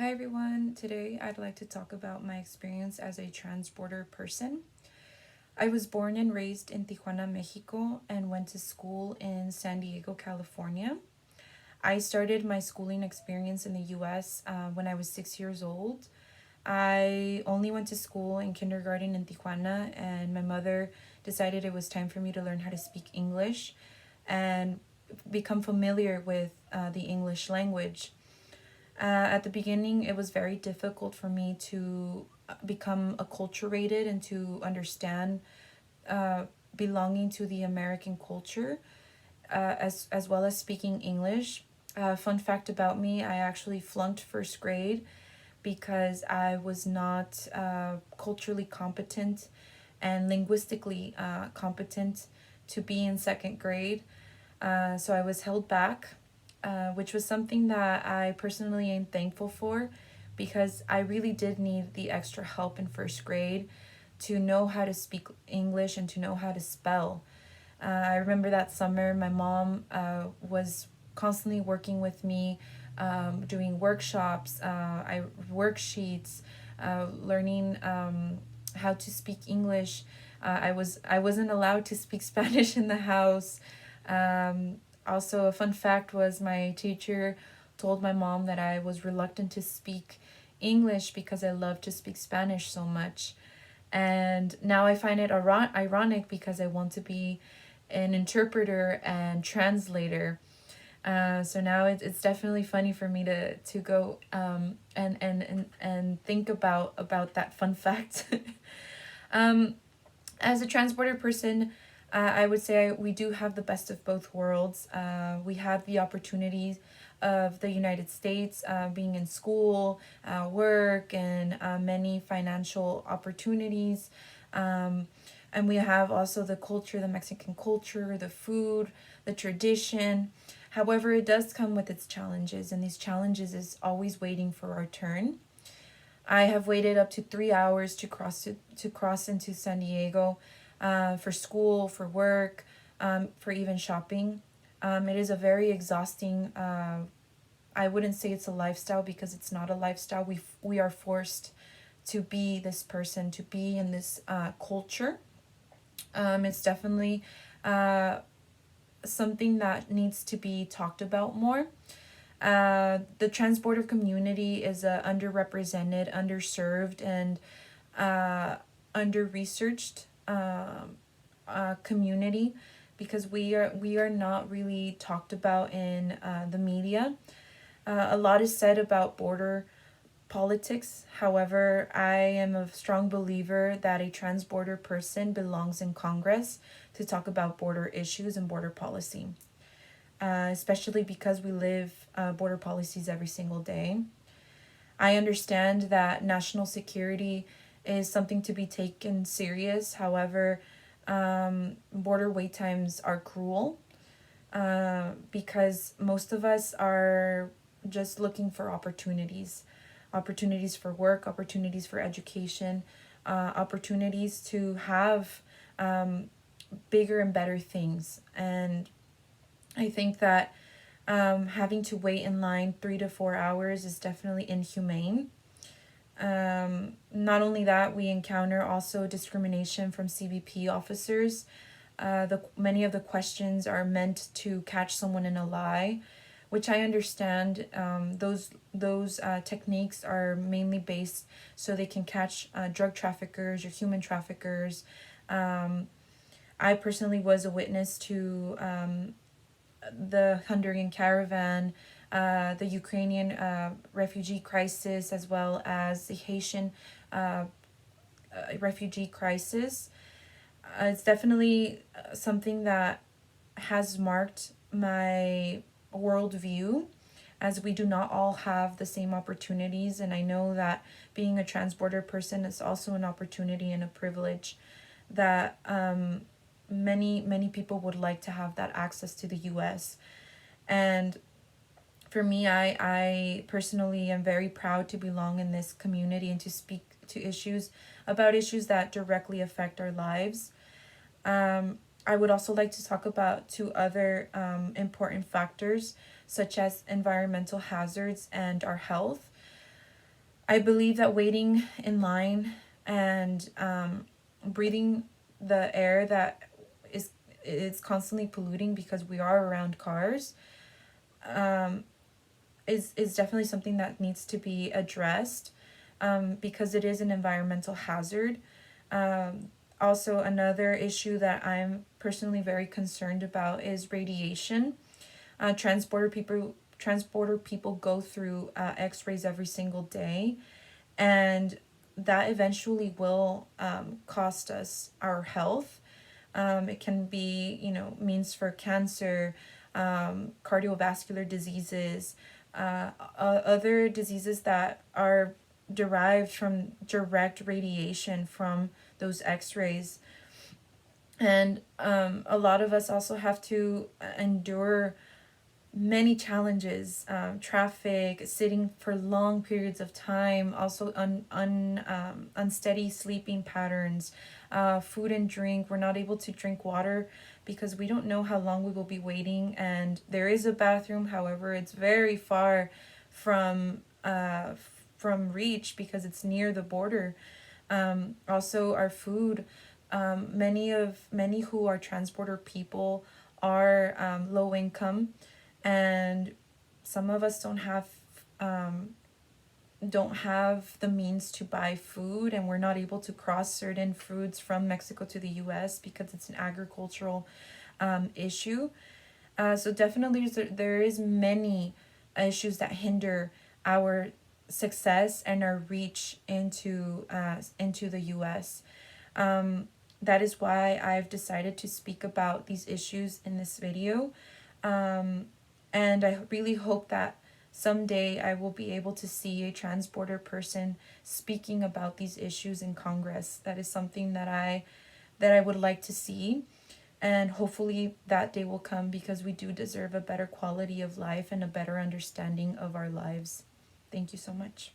Hi everyone, today I'd like to talk about my experience as a transborder person. I was born and raised in Tijuana, Mexico, and went to school in San Diego, California. I started my schooling experience in the US when I was 6 years old. I only went to school in kindergarten in Tijuana, and my mother decided it was time for me to learn how to speak English and become familiar with the English language. At the beginning, it was very difficult for me to become acculturated and to understand uh, belonging to the American culture, as well as speaking English. Fun fact about me: I actually flunked first grade because I was not culturally competent and linguistically competent to be in second grade. So I was held back, which was something that I personally am thankful for because I really did need the extra help in first grade to know how to speak English and to know how to spell. I remember that summer, my mom was constantly working with me, doing workshops, worksheets, learning how to speak English. I wasn't allowed to speak Spanish in the house. Um, Also, a fun fact was my teacher told my mom that I was reluctant to speak English because I love to speak Spanish so much. And now I find it ironic because I want to be an interpreter and translator. So now it's definitely funny for me to go and think about that fun fact. um, as a transporter person, I would say we do have the best of both worlds. We have the opportunities of the United States, being in school, work, and many financial opportunities. Um, and we have also the culture, the Mexican culture, the food, the tradition. However, it does come with its challenges, and these challenges is always waiting for our turn. I have waited up to 3 hours to cross into San Diego, for school, for work, for even shopping. It is a very exhausting. I wouldn't say it's a lifestyle because it's not a lifestyle. We are forced to be this person, to be in this culture. It's definitely something that needs to be talked about more. The transborder community is a underrepresented, underserved, and uh, under researched community because we are not really talked about in the media. A lot is said about border politics. However, I am a strong believer that a transborder person belongs in Congress to talk about border issues and border policy, especially because we live border policies every single day. I understand that national security is something to be taken serious. However, border wait times are cruel because most of us are just looking for opportunities for work, opportunities for education, opportunities to have bigger and better things. And I think that having to wait in line 3 to 4 hours is definitely inhumane. Not only that, we encounter also discrimination from CBP officers. The many of the questions are meant to catch someone in a lie, which I understand. Those techniques are mainly based so they can catch drug traffickers or human traffickers. I personally was a witness to the Hungarian caravan, the Ukrainian refugee crisis, as well as the Haitian refugee crisis. It's definitely something that has marked my worldview, as we do not all have the same opportunities. And I know that being a transborder person is also an opportunity and a privilege that many people would like to have that access to the US. And for me, I personally am very proud to belong in this community and to speak to issues that directly affect our lives. I would also like to talk about two other important factors, such as environmental hazards and our health. I believe that waiting in line and breathing the air that is is constantly polluting because we are around cars um, is definitely something that needs to be addressed, because it is an environmental hazard. Also, another issue that I'm personally very concerned about is radiation. Transporter people go through X-rays every single day, and that eventually will cost us our health. It can be, means for cancer, cardiovascular diseases, other diseases that are derived from direct radiation from those X-rays. And a lot of us also have to endure many challenges, traffic, sitting for long periods of time, also unsteady sleeping patterns, food and drink. We're not able to drink water because we don't know how long we will be waiting. And there is a bathroom, however, it's very far from reach because it's near the border. Also, our food. Many who are transporter people are low income, and some of us um, don't have the means to buy food, and we're not able to cross certain foods from Mexico to the US because it's an agricultural issue. So definitely there is many issues that hinder our success and our reach into the US. That is why I've decided to speak about these issues in this video. Um, and I really hope that someday I will be able to see a transborder person speaking about these issues in Congress. That is something that I would like to see. And hopefully that day will come, because we do deserve a better quality of life and a better understanding of our lives. Thank you so much.